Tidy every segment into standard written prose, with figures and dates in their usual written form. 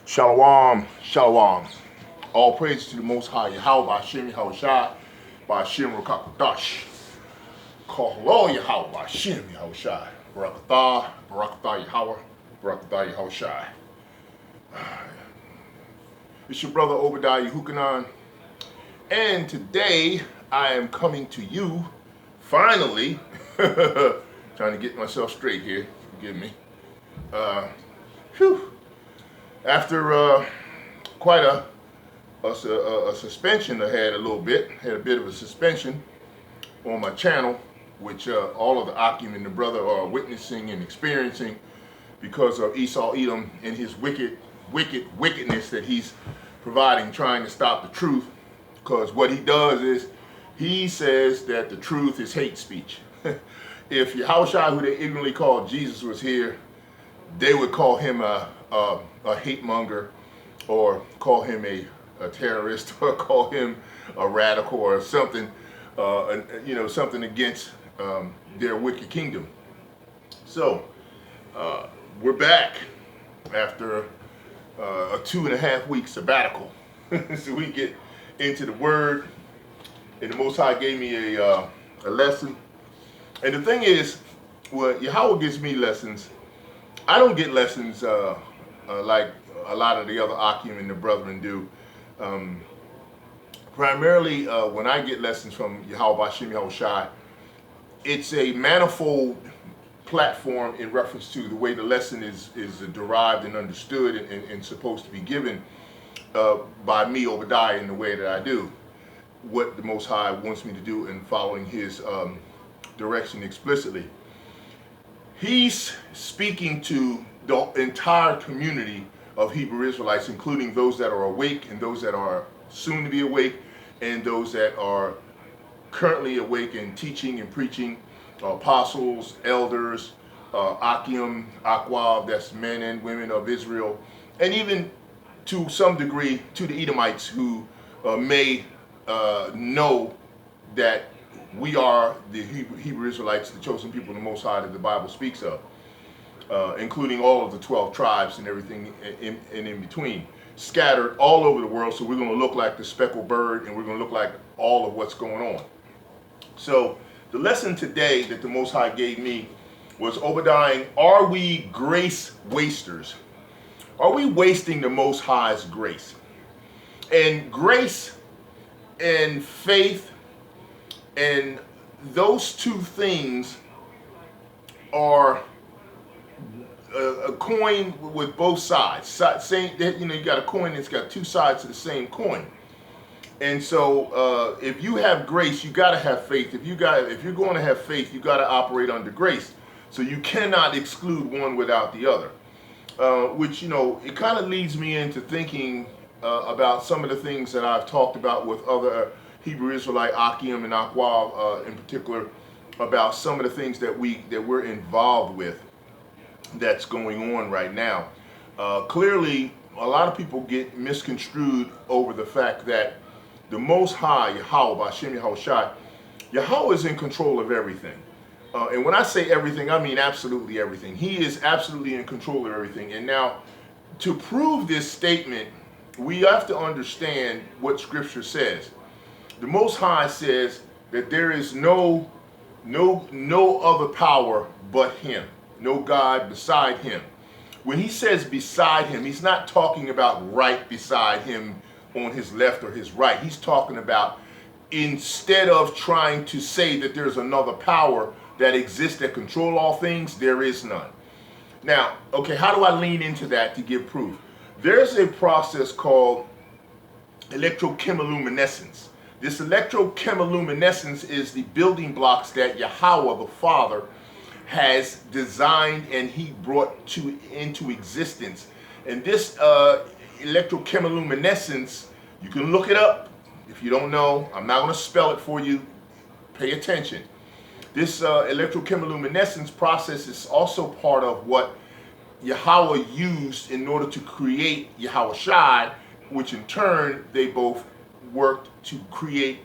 Shalom, shalom. All praise to the Most High, YAHAWAH BAHASHAM YAHAWASHI, BAHASHAM RUKAKADASH. Kahlo YAHAWAH BAHASHAM YAHAWASHI. Barakatah, Barakatah Yahawah, Barakatah Yahawashi. It's your brother Obadiayahing, and today I am coming to you, finally, trying to get myself straight here, forgive me. After quite a suspension I had a bit of a suspension on my channel, which all of the Akim and the brother are witnessing and experiencing because of Esau Edom and his wickedness that he's providing, trying to stop the truth. Because what he does is he says that the truth is hate speech. If Yahawashi, who they ignorantly called Jesus, was here, they would call him a hate monger, or call him a terrorist, or call him a radical, or something, something against their wicked kingdom. So we're back after a 2.5 week sabbatical. So we get into the Word, and the Most High gave me a lesson. And the thing is, when Yahweh gives me lessons, I don't get lessons like a lot of the other Akim and the brethren do. Primarily, when I get lessons from YAHAWAH BAHASHAM YAHAWASHI, it's a manifold platform in reference to the way the lesson is derived and understood and supposed to be given by me, Obadiah, in the way that I do what the Most High wants me to do in following his direction explicitly. He's speaking to the entire community of Hebrew Israelites, including those that are awake and those that are soon to be awake, and those that are currently awake and teaching and preaching, apostles, elders, Akim, Akwab, that's men and women of Israel, and even to some degree to the Edomites who may know that we are the Hebrew Israelites, the chosen people of the Most High that the Bible speaks of, including all of the 12 tribes and everything in between, scattered all over the world. So we're going to look like the speckled bird, and we're going to look like all of what's going on. So the lesson today that the Most High gave me was Obadiah, are we grace wasters? Are we wasting the Most High's grace? And grace and faith, and those two things are a coin with both sides. Same, you got a coin that's got two sides to the same coin. And so, if you have grace, you got to have faith. If you're going to have faith, you got to operate under grace. So you cannot exclude one without the other. Which it kind of leads me into thinking about some of the things that I've talked about with other Hebrew Israelite Akim and Akwab in particular, about some of the things that we're involved with that's going on right now. Clearly, a lot of people get misconstrued over the fact that the Most High, YAHAWAH BAHASHAM YAHAWASHI, Yahweh is in control of everything. And when I say everything, I mean absolutely everything. He is absolutely in control of everything. And now, to prove this statement, we have to understand what Scripture says. The Most High says that there is no other power but Him, no God beside Him. When He says beside Him, He's not talking about right beside Him on His left or His right. He's talking about, instead of trying to say that there's another power that exists that control all things, there is none. Now, okay, how do I lean into that to give proof? There's a process called electrochemiluminescence. This electrochemiluminescence is the building blocks that Yahweh the Father has designed and He brought into existence. And this electrochemiluminescence, you can look it up. If you don't know, I'm not going to spell it for you. Pay attention. This electrochemiluminescence process is also part of what Yahweh used in order to create Yahawashi, which in turn they both worked to create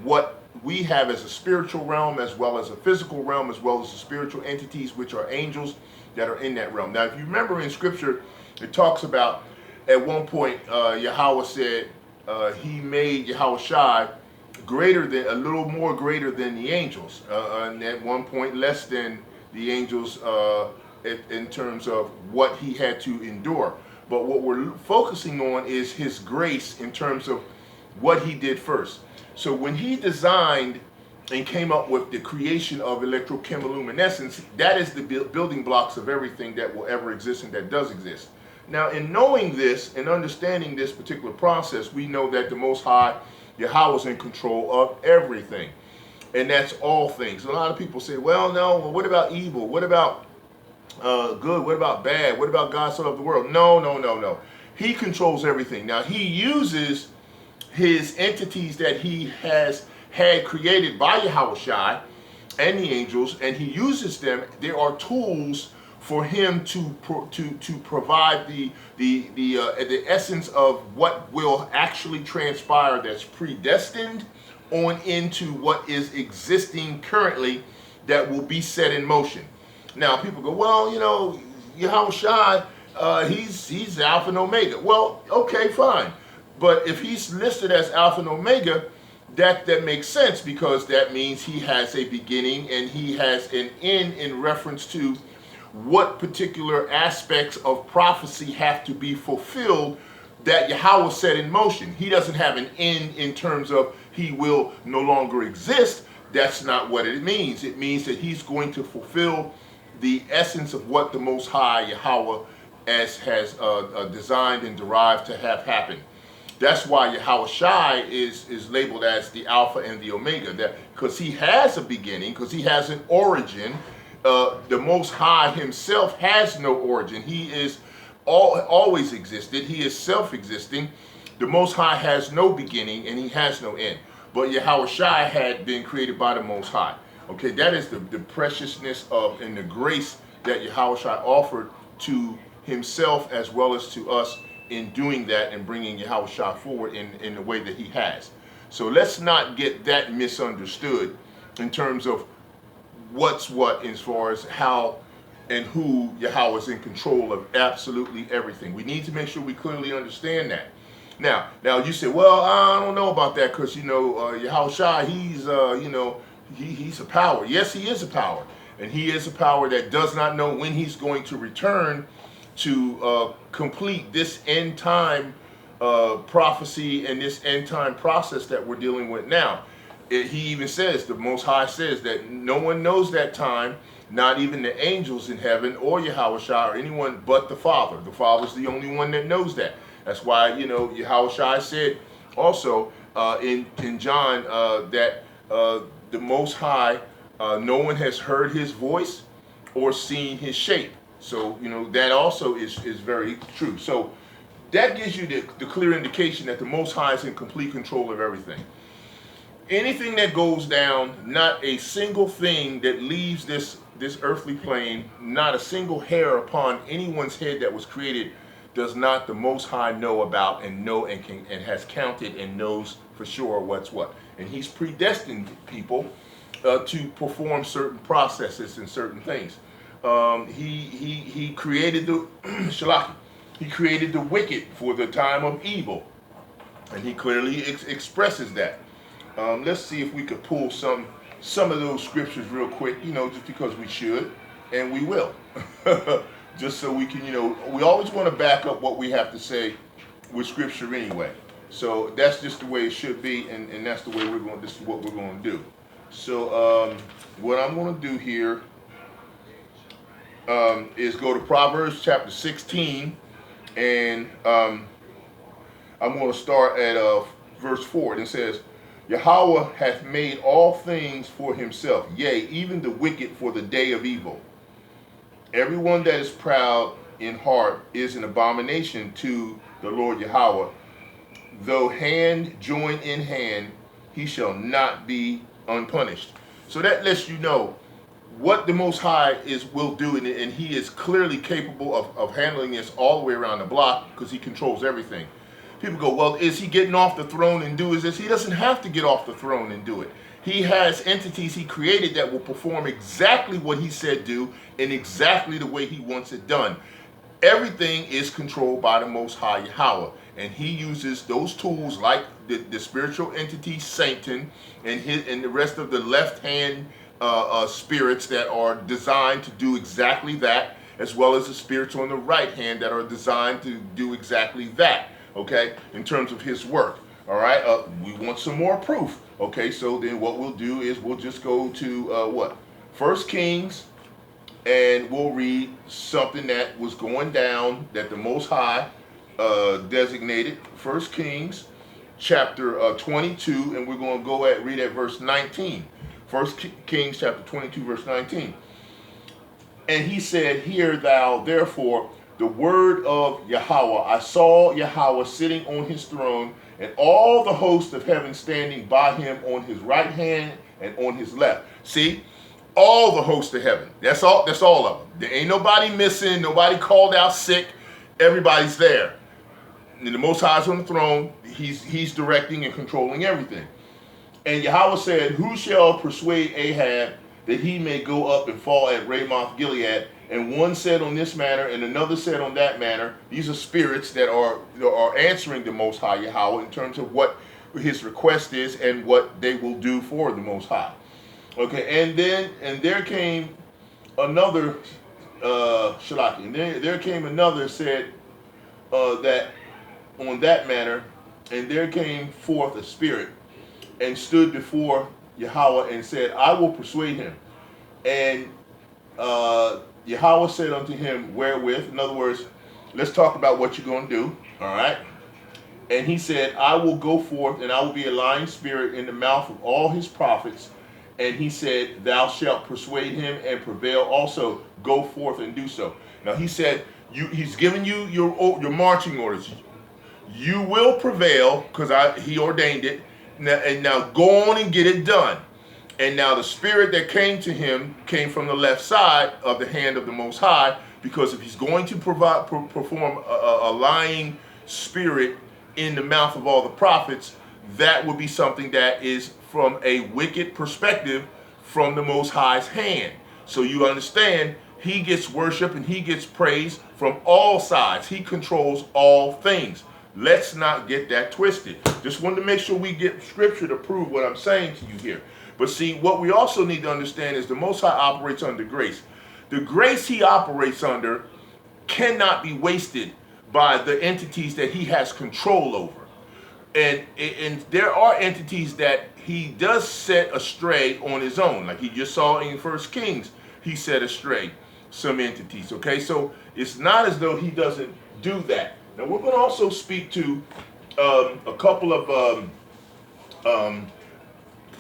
what we have as a spiritual realm, as well as a physical realm, as well as the spiritual entities, which are angels that are in that realm. Now, if you remember in Scripture, it talks about at one point, Yahweh said he made Yahawashi greater than, a little more greater than the angels, and at one point less than the angels in terms of what he had to endure. But what we're focusing on is his grace in terms of what he did first. So when he designed and came up with the creation of electrochemiluminescence, that is the building blocks of everything that will ever exist and that does exist. Now, in knowing this and understanding this particular process, we know that the Most High, Yahweh, is in control of everything. And that's all things. A lot of people say, well, no, well, what about evil? What about good? What about bad? What about God so loved the world? No, no, no, no. He controls everything. Now, he uses his entities that he had created by Yahawashi and the angels, and he uses them. There are tools for him to provide the essence of what will actually transpire that's predestined on into what is existing currently that will be set in motion. Now people go, well, you know, Yahawashi, he's Alpha and Omega. Well, okay, fine. But if he's listed as Alpha and Omega, that makes sense, because that means he has a beginning and he has an end in reference to what particular aspects of prophecy have to be fulfilled that Yahweh set in motion. He doesn't have an end in terms of he will no longer exist. That's not what it means. It means that he's going to fulfill the essence of what the Most High Yahweh has designed and derived to have happen. That's why Yahawashi is labeled as the Alpha and the Omega, that because he has a beginning, because he has an origin. The Most High himself has no origin. He is always existed. He is self-existing. The Most High has no beginning and he has no end. But Yahawashi had been created by the Most High. Okay, that is the preciousness of and the grace that Yahawashi offered to himself as well as to us in doing that and bringing Yahawashi forward in the way that he has. So let's not get that misunderstood in terms of what's what as far as how and who Yahweh is in control of absolutely everything. We need to make sure we clearly understand that. Now you say, well, I don't know about that because, you know, Yahawashi, he's, you know, he's a power. Yes, he is a power. And he is a power that does not know when he's going to return to complete this end time prophecy and this end time process that we're dealing with now. He even says, the Most High says that no one knows that time, not even the angels in heaven or Yahawashi or anyone but the Father. The Father's the only one that knows that. That's why, you know, Yahawashi said also in John that the Most High, no one has heard his voice or seen his shape. So, you know, that also is very true. So that gives you the clear indication that the Most High is in complete control of everything. Anything that goes down, not a single thing that leaves this earthly plane, not a single hair upon anyone's head that was created, does not the Most High know about and know and has counted and knows for sure what's what. And he's predestined people to perform certain processes and certain things. He created the Shalaki. He created the wicked for the time of evil, and he clearly expresses that. Let's see if we could pull some of those scriptures real quick, you know, just because we should, and we will. Just so we can, you know, we always want to back up what we have to say with scripture anyway. So that's just the way it should be, and that's the way we're going. This is what we're going to do. So what I'm going to do here is go to Proverbs chapter 16, and I'm going to start at verse 4. And it says, Yahweh hath made all things for himself, yea, even the wicked for the day of evil. Everyone that is proud in heart is an abomination to the Lord Yahweh. Though hand join in hand, he shall not be unpunished. So that lets you know what the Most High will do, and he is clearly capable of handling this all the way around the block because he controls everything. People go, well, is he getting off the throne and do this? He doesn't have to get off the throne and do it. He has entities he created that will perform exactly what he said do in exactly the way he wants it done. Everything is controlled by the Most High Yahweh, and He uses those tools like the spiritual entity Satan and the rest of the left hand spirits that are designed to do exactly that, as well as the spirits on the right hand that are designed to do exactly that. Okay, in terms of His work. All right, we want some more proof. Okay, so then what we'll do is we'll just go to what? 1 Kings, and we'll read something that was going down that the Most High designated. 1 Kings chapter 22, and we're going to go read at verse 19. 1 Kings chapter 22, verse 19. And he said, "Hear thou therefore the word of Yahawah. I saw Yahawah sitting on his throne, and all the host of heaven standing by him on his right hand and on his left." See, all the host of heaven. That's all of them. There ain't nobody missing, nobody called out sick. Everybody's there. And the Most High is on the throne. He's directing and controlling everything. And Yahweh said, "Who shall persuade Ahab that he may go up and fall at Ramoth Gilead?" And one said on this manner, and another said on that manner. These are spirits that are answering the Most High Yahweh in terms of what his request is and what they will do for the Most High. Okay, and there came another Shalaki, and there came another said that on that manner, and there came forth a spirit and stood before Yahweh and said, "I will persuade him." And Yahweh said unto him, "Wherewith?" In other words, let's talk about what you're going to do. All right. And he said, "I will go forth, and I will be a lying spirit in the mouth of all his prophets." And he said, "Thou shalt persuade him and prevail also. Go forth and do so." Now he said, he's given you your marching orders. You will prevail because he ordained it. Now go on and get it done. And now the spirit that came to him came from the left side of the hand of the Most High, because if he's going to perform a lying spirit in the mouth of all the prophets, that would be something that is from a wicked perspective from the Most High's hand. So you understand, he gets worship and he gets praise from all sides. He controls all things. Let's not get that twisted. Just wanted to make sure we get scripture to prove what I'm saying to you here. But see, what we also need to understand is the Most High operates under grace. The grace he operates under cannot be wasted by the entities that he has control over. And there are entities that he does set astray on his own. Like he just saw in 1 Kings, he set astray some entities. Okay, so it's not as though he doesn't do that. Now we're going to also speak to a couple of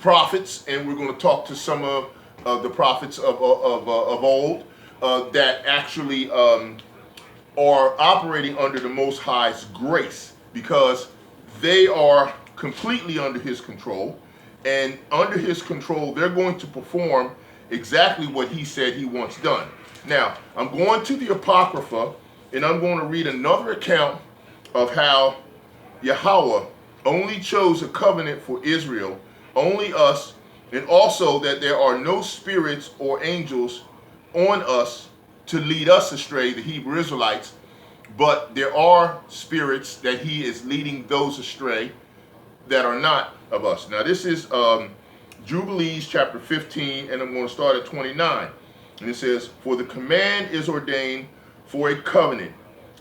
prophets, and we're going to talk to some of the prophets of old that actually are operating under the Most High's grace, because they are completely under his control, and under his control they're going to perform exactly what he said he wants done. Now I'm going to the Apocrypha, and I'm going to read another account of how Yahweh only chose a covenant for Israel, only us, and also that there are no spirits or angels on us to lead us astray, the Hebrew Israelites, but there are spirits that he is leading those astray that are not of us. Now this is Jubilees chapter 15, and I'm going to start at 29. And it says, "For the command is ordained for a covenant,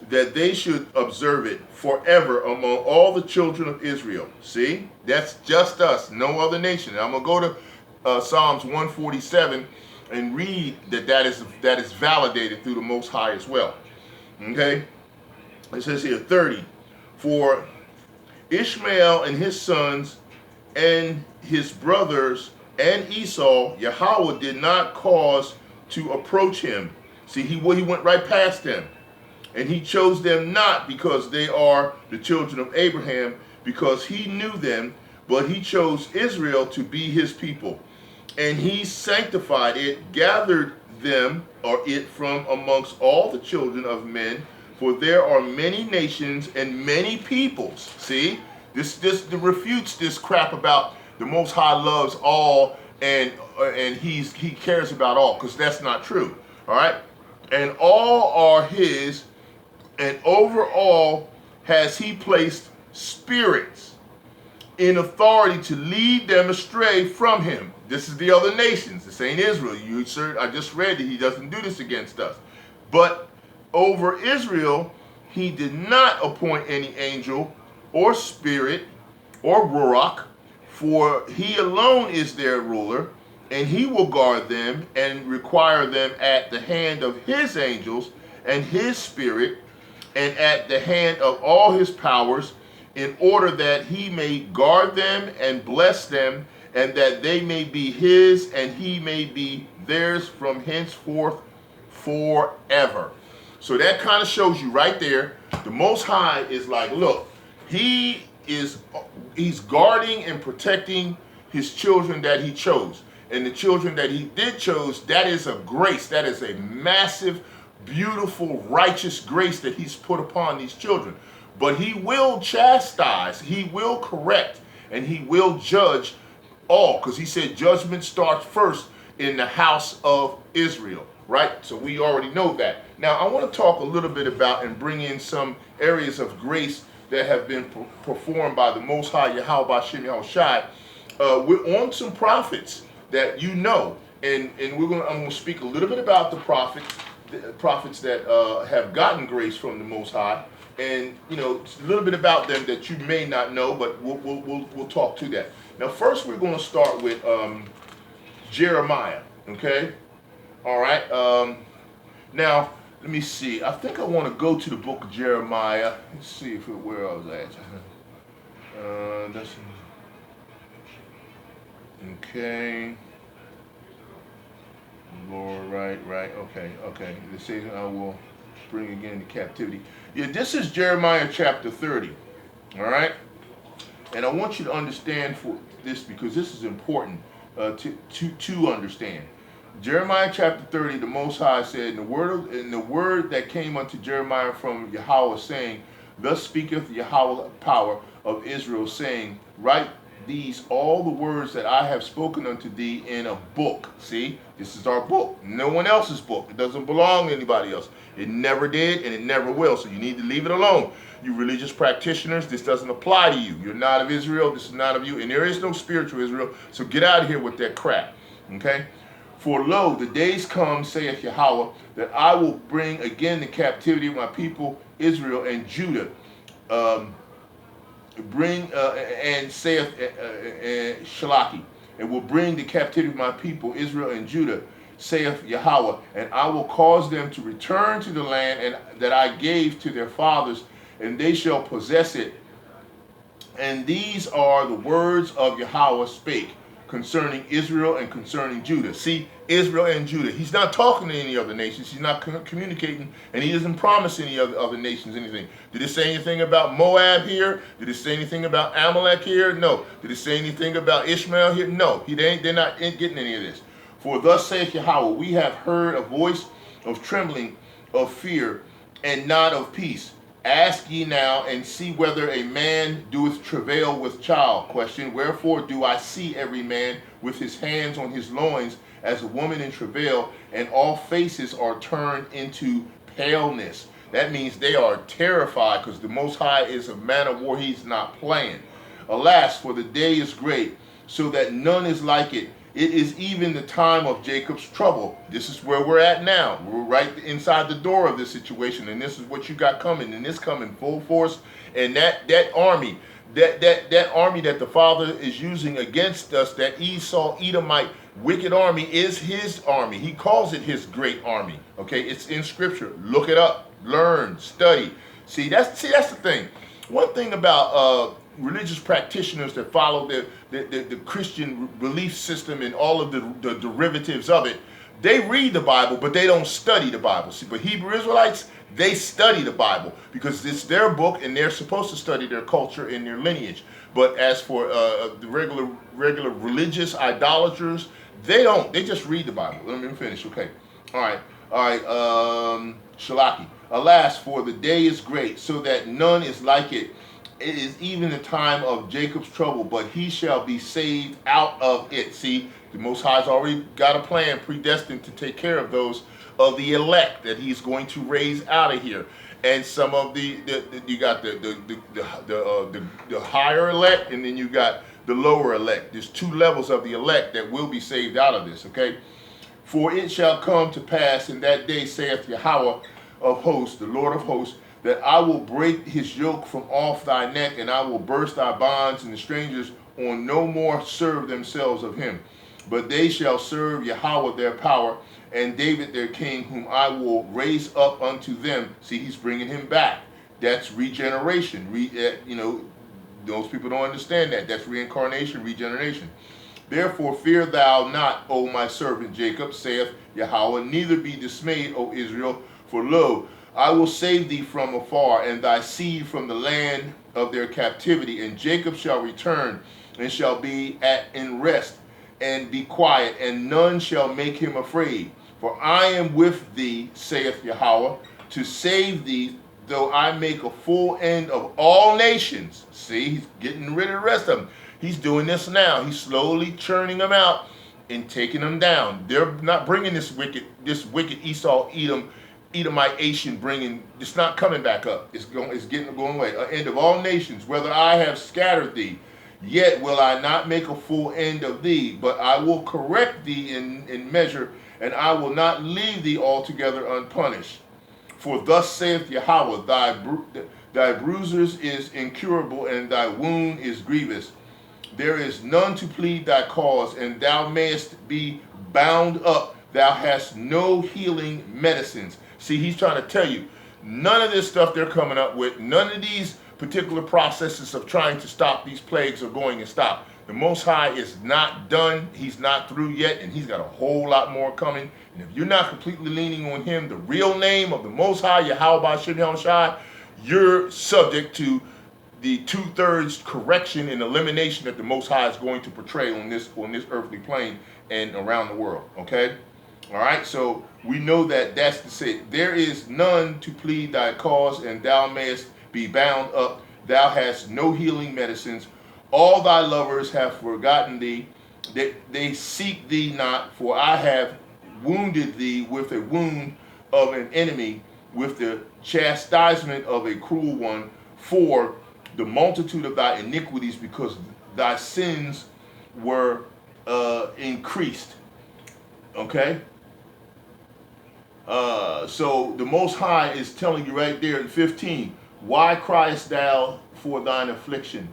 that they should observe it forever among all the children of Israel." See, that's just us, no other nation. And I'm going to go to Psalms 147 and read that is validated through the Most High as well. Okay, it says here 30, "For Ishmael and his sons and his brothers and Esau, Yahweh did not cause to approach him." See, he went right past them. "And he chose them not because they are the children of Abraham, because he knew them, but he chose Israel to be his people. And he sanctified it, gathered them or it from amongst all the children of men, for there are many nations and many peoples." See, this refutes this crap about the Most High loves all and he cares about all, because that's not true. All right, "And all are his, And over all has he placed spirits in authority to lead them astray from him. This is the other nations. This ain't Israel. You sir, I just read that he doesn't do this against us. But over Israel, he did not appoint any angel or spirit or ruach, for he alone is their ruler, and he will guard them and require them at the hand of his angels and his spirit and at the hand of all his powers, in order that he may guard them and bless them, and that they may be his and he may be theirs from henceforth forever. So that kind of shows you right there, the Most High is like, look, he's guarding and protecting his children that he chose. And the children that he did chose, that is a grace. That is a massive, beautiful, righteous grace that he's put upon these children. But he will chastise, he will correct, and he will judge all. Because he said judgment starts first in the house of Israel, right? So we already know that. Now I want to talk a little bit about and bring in some areas of grace that have been performed by the Most High YAHAWAH BAHASHAM YAHAWASHI. We're on some prophets that you know, and I'm going to speak a little bit about the prophets that have gotten grace from the Most High, and a little bit about them that you may not know, but we'll talk to that. Now, first we're going to start with Jeremiah. Okay, all right. Now let me see. I think I want to go to the book of Jeremiah. Let's see where I was at. Okay. Lord, right. Okay. It says, I will bring again the captivity. Yeah, this is Jeremiah chapter 30. All right. And I want you to understand for this, because this is important to understand. Jeremiah chapter 30, the Most High said, in the word that came unto Jeremiah from Yahweh, saying, Thus speaketh Yahweh power of Israel, saying, Write these all the words that I have spoken unto thee in a book. See, this is our book, no one else's book. It doesn't belong to anybody else. It never did, and it never will. So you need to leave it alone. You religious practitioners, this doesn't apply to you. You're not of Israel. This is not of you, and there is no spiritual Israel. So get out of here with that crap. Okay. For lo, the days come, saith Yahweh, that I will bring again the captivity of my people Israel and Judah. And saith Shalaki, and will bring the captivity of my people Israel and Judah, saith Yahweh, and I will cause them to return to the land and that I gave to their fathers, and they shall possess it. And these are the words of Yahweh spake concerning Israel and concerning Judah. See, Israel and Judah. He's not talking to any other nations. He's not communicating, and he doesn't promise any other nations anything. Did it say anything about Moab here? Did it say anything about Amalek here? No. Did it say anything about Ishmael here? No. They're not getting any of this. For thus saith Yahweh, we have heard a voice of trembling, of fear, and not of peace. Ask ye now, and see whether a man doeth travail with child. Question, wherefore do I see every man with his hands on his loins, as a woman in travail, and all faces are turned into paleness? That means they are terrified, because the Most High is a man of war. He's not playing. Alas, for the day is great, so that none is like it. It is even the time of Jacob's trouble. This is where we're at now. We're right inside the door of this situation, and this is what you got coming, and this coming full force. And that army, that army that the Father is using against us, that Esau, Edomite, wicked army, is his army. He calls it his great army. Okay, it's in Scripture. Look it up, learn, study. See, that's the thing. One thing about religious practitioners that follow the Christian belief system and all of the derivatives of it, they read the Bible, but they don't study the Bible. See, but Hebrew Israelites, they study the Bible because it's their book, and they're supposed to study their culture and their lineage. But as for the regular religious idolaters, they don't. They just read the Bible. Let me finish. Okay. All right. Shalaki. Alas, for the day is great, so that none is like it. It is even the time of Jacob's trouble, but he shall be saved out of it. See, the Most High's already got a plan predestined to take care of those of the elect that he's going to raise out of here. and some of you got the higher elect, and then you got the lower elect. There's two levels of the elect that will be saved out of this, okay? For it shall come to pass in that day, saith Yahawah of hosts, the Lord of hosts, that I will break his yoke from off thy neck, and I will burst thy bonds, and the strangers on no more serve themselves of him. But they shall serve Yahawah their power, and David their king, whom I will raise up unto them. See, he's bringing him back. That's regeneration. Those people don't understand that. That's reincarnation, regeneration. Therefore fear thou not, O my servant Jacob, saith Yahawah, neither be dismayed, O Israel, for lo, I will save thee from afar, and thy seed from the land of their captivity. And Jacob shall return, and shall be in rest, and be quiet, and none shall make him afraid. For I am with thee, saith Yahawah, to save thee, though I make a full end of all nations. See, he's getting rid of the rest of them. He's doing this now. He's slowly churning them out and taking them down. They're not bringing this wicked Esau, Edomite bringing. It's not coming back up. It's going away. An end of all nations. Whether I have scattered thee, yet will I not make a full end of thee, but I will correct thee in measure, and I will not leave thee altogether unpunished. For thus saith Yahawah, thy bruises is incurable, and thy wound is grievous. There is none to plead thy cause, and thou mayest be bound up. Thou hast no healing medicines. See, he's trying to tell you, none of this stuff they're coming up with, none of these particular processes of trying to stop these plagues are going to stop. The Most High is not done. He's not through yet, and he's got a whole lot more coming. And if you're not completely leaning on him, the real name of the Most High, YAHAWAH BAHASHAM YAHAWASHI, you're subject to the 2/3 correction and elimination that the Most High is going to portray on this earthly plane and around the world. Okay? All right? So we know that that's the say. There is none to plead thy cause, and thou mayest be bound up. Thou hast no healing medicines. All thy lovers have forgotten thee. They seek thee not, for I have wounded thee with a wound of an enemy, with the chastisement of a cruel one, for the multitude of thy iniquities, because thy sins were increased. Okay? So the Most High is telling you right there in 15, why criest thou for thine affliction?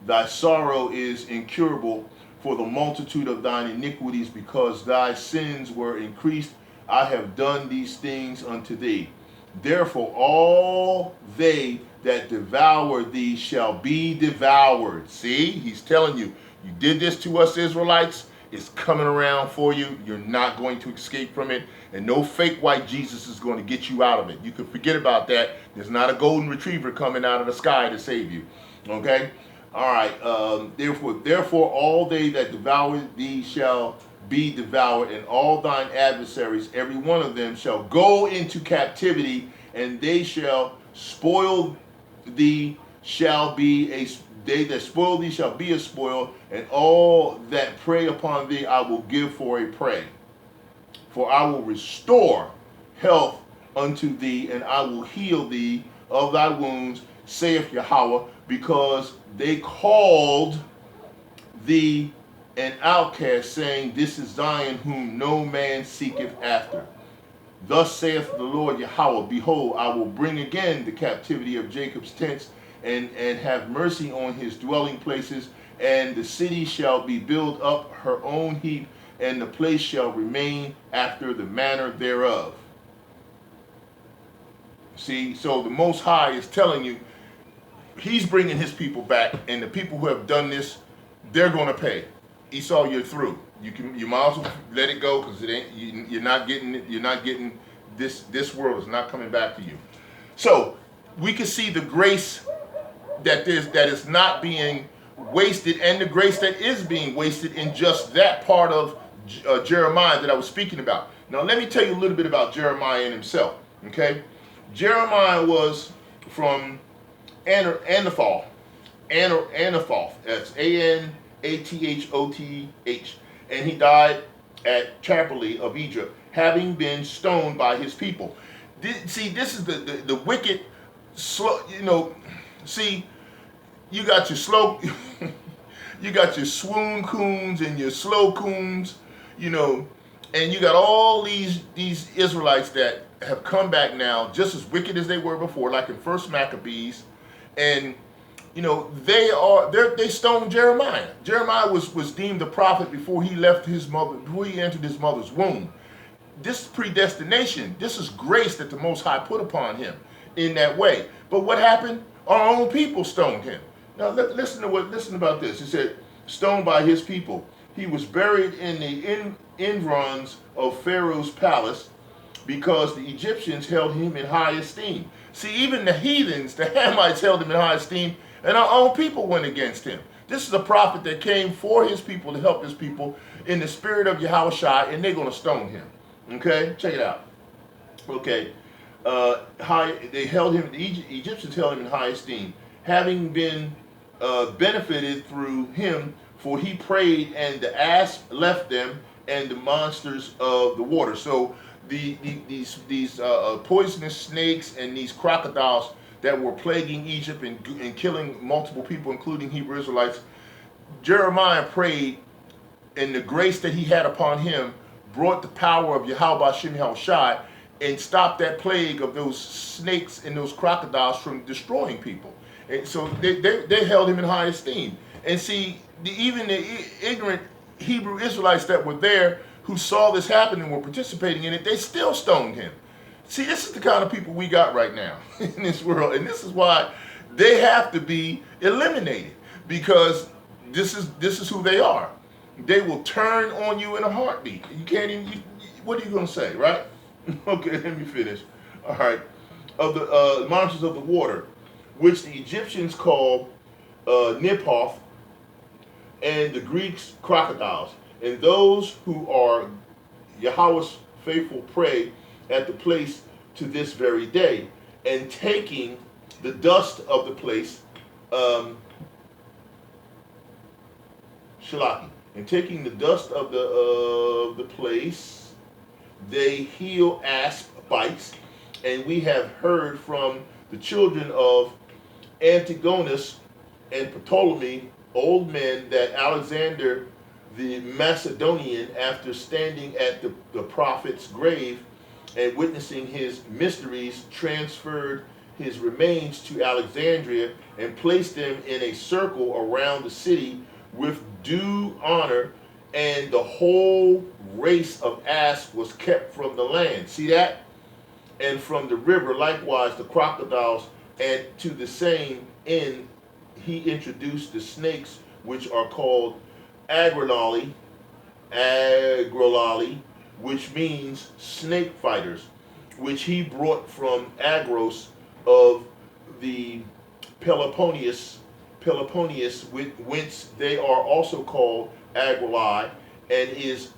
Thy sorrow is incurable for the multitude of thine iniquities, because thy sins were increased. I have done these things unto thee. Therefore all they that devour thee shall be devoured. See, he's telling you, you did this to us Israelites, it's coming around for you. You're not going to escape from it, and no fake white Jesus is going to get you out of it. You can forget about that. There's not a golden retriever coming out of the sky to save you. Okay? All right. Therefore all they that devour thee shall be devoured, and all thine adversaries, every one of them, shall go into captivity, and they shall spoil thee, they that spoil thee shall be a spoil, and all that prey upon thee I will give for a prey. For I will restore health unto thee, and I will heal thee of thy wounds, saith Yahawah, because they called thee an outcast, saying, This is Zion, whom no man seeketh after. Thus saith the Lord Yahawah, Behold, I will bring again the captivity of Jacob's tents, and have mercy on his dwelling places, and the city shall be built up her own heap, and the place shall remain after the manner thereof. See, so the Most High is telling you, he's bringing his people back, and the people who have done this, they're going to pay. Esau, you're through. You might as well let it go, because it ain't. You're not getting this. This world is not coming back to you. So we can see the grace that is not being wasted, and the grace that is being wasted in just that part of Jeremiah that I was speaking about. Now let me tell you a little bit about Jeremiah and himself. Okay, Jeremiah was from Anathoth. That's Anathoth, and he died at Tripoli of Egypt, having been stoned by his people. See, this is the wicked slow, see, you got your slow, you got your swoon coons and your slow coons, and you got all these Israelites that have come back now, just as wicked as they were before, like in First Maccabees, and they stoned Jeremiah. Jeremiah was deemed a prophet before he left his mother, before he entered his mother's womb. This is predestination. This is grace that the Most High put upon him in that way. But what happened? Our own people stoned him. Now listen about this. He said, stoned by his people. He was buried in the environs of Pharaoh's palace because the Egyptians held him in high esteem. See, even the heathens, the Hamites, held him in high esteem, and our own people went against him. This is a prophet that came for his people to help his people in the spirit of Yahawashi, and they're going to stone him. Okay, check it out. Okay, they held him. The Egyptians held him in high esteem, having been benefited through him. For he prayed, and the asp left them, and the monsters of the water. So these poisonous snakes and these crocodiles that were plaguing Egypt and killing multiple people, including Hebrew Israelites, Jeremiah prayed, and the grace that he had upon him brought the power of YAHAWAH BAHASHAM YAHAWASHI and stopped that plague of those snakes and those crocodiles from destroying people. And so they held him in high esteem. And see, even the ignorant Hebrew Israelites that were there who saw this happen and were participating in it, they still stoned him. See, this is the kind of people we got right now in this world. And this is why they have to be eliminated, because this is who they are. They will turn on you in a heartbeat. You can't even, what are you going to say, right? Okay, let me finish. All right. Of the monsters of the water, which the Egyptians call Niphoth, and the Greeks crocodiles, and those who are Yahweh's faithful prey at the place to this very day, and taking the dust of the place, Shalaki, and taking the dust of the place, they heal asp bites, and we have heard from the children of Antigonus and Ptolemy, old men, that Alexander the Macedonian, after standing at the prophet's grave and witnessing his mysteries, transferred his remains to Alexandria and placed them in a circle around the city with due honor, and the whole race of asps was kept from the land. See that? And from the river likewise the crocodiles, and to the same end he introduced the snakes, which are called agrolali, which means snake fighters, which he brought from Agros of the Peloponnese, whence they are also called agroli, and is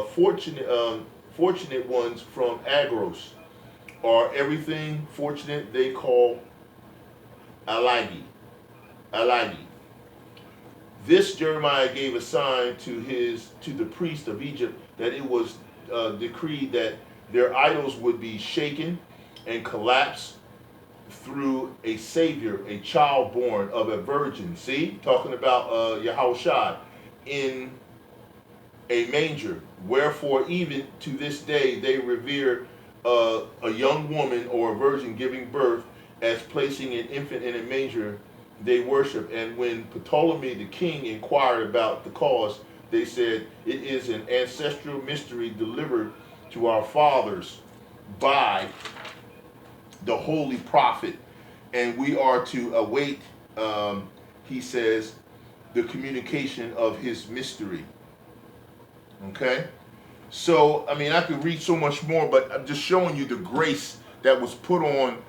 fortunate ones from Agros are everything fortunate they call alagi. This Jeremiah gave a sign to the priest of Egypt, that it was decreed that their idols would be shaken and collapse through a savior, a child born of a virgin. See, talking about Yahawashi in a manger. Wherefore, even to this day, they revere a young woman or a virgin giving birth as placing an infant in a manger. They worship. And when Ptolemy the king inquired about the cause, they said, it is an ancestral mystery delivered to our fathers by the holy prophet, and we are to await, he says, the communication of his mystery. Okay? So, I mean, I could read so much more, but I'm just showing you the grace that was put on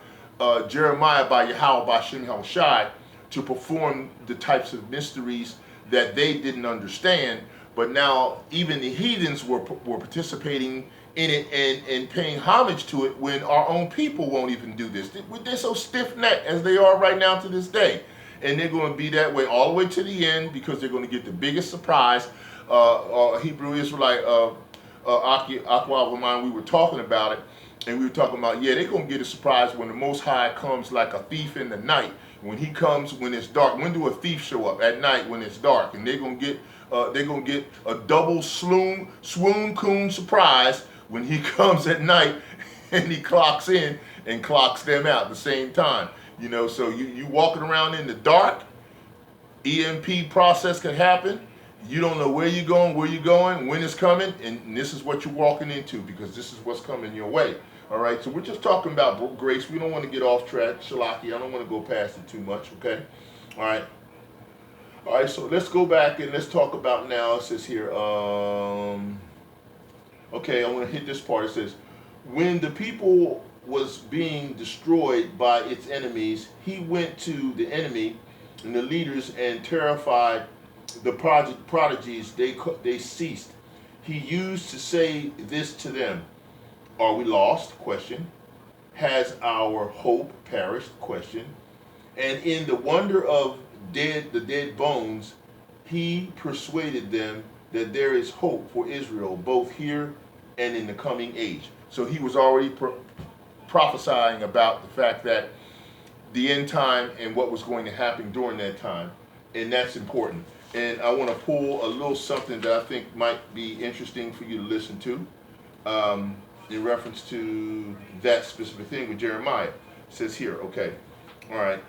Jeremiah by YAHAWAH BAHASHAM YAHAWASHI to perform the types of mysteries that they didn't understand. But now even the heathens were participating in it and paying homage to it, when our own people won't even do this. They're so stiff-necked as they are right now to this day. And they're going to be that way all the way to the end, because they're going to get the biggest surprise. Hebrew Israelite, Aqua of mine, we were talking about it. And we were talking about, yeah, they're going to get a surprise when the Most High comes like a thief in the night. When he comes when it's dark. When do a thief show up? At night when it's dark. And they're going to get a double swoon coon surprise when he comes at night and he clocks in and clocks them out at the same time. You know, so you walking around in the dark, EMP process can happen. You don't know where you're going, when it's coming, and this is what you're walking into, because this is what's coming your way. All right, so we're just talking about grace. We don't want to get off track. Shalaki, I don't want to go past it too much, okay? All right. All right, so let's go back and let's talk about now. It says here, okay, I want to hit this part. It says, when the people was being destroyed by its enemies, he went to the enemy and the leaders and terrified the prodigies. They ceased. He used to say this to them: are we lost? Question. Has our hope perished? Question. And in the wonder of the dead bones, he persuaded them that there is hope for Israel, both here and in the coming age. So he was already prophesying about the fact that the end time and what was going to happen during that time. And that's important. And I want to pull a little something that I think might be interesting for you to listen to. In reference to that specific thing with Jeremiah. It says here, okay, all right.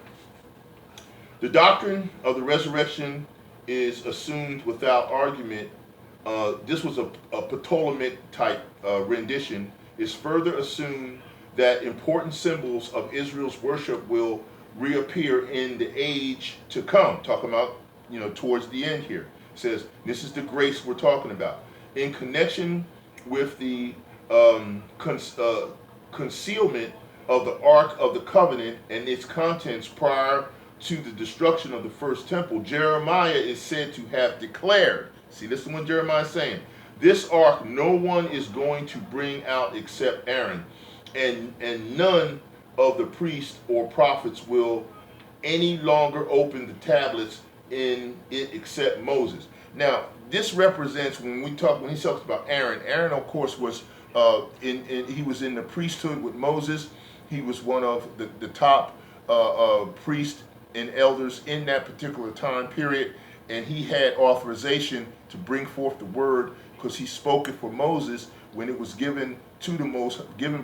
The doctrine of the resurrection is assumed without argument. This was a Ptolemy type rendition. Is further assumed that important symbols of Israel's worship will reappear in the age to come. Talking about, you know, towards the end here. It says, this is the grace we're talking about. In connection with the concealment of the Ark of the Covenant and its contents prior to the destruction of the first temple, Jeremiah is said to have declared, see, this is what Jeremiah is saying, this ark no one is going to bring out except Aaron, and none of the priests or prophets will any longer open the tablets in it except Moses. Now, this represents when he talks about Aaron. Aaron, of course, was he was in the priesthood with Moses. He was one of the top priests and elders in that particular time period, and he had authorization to bring forth the word because he spoke it for Moses when it was given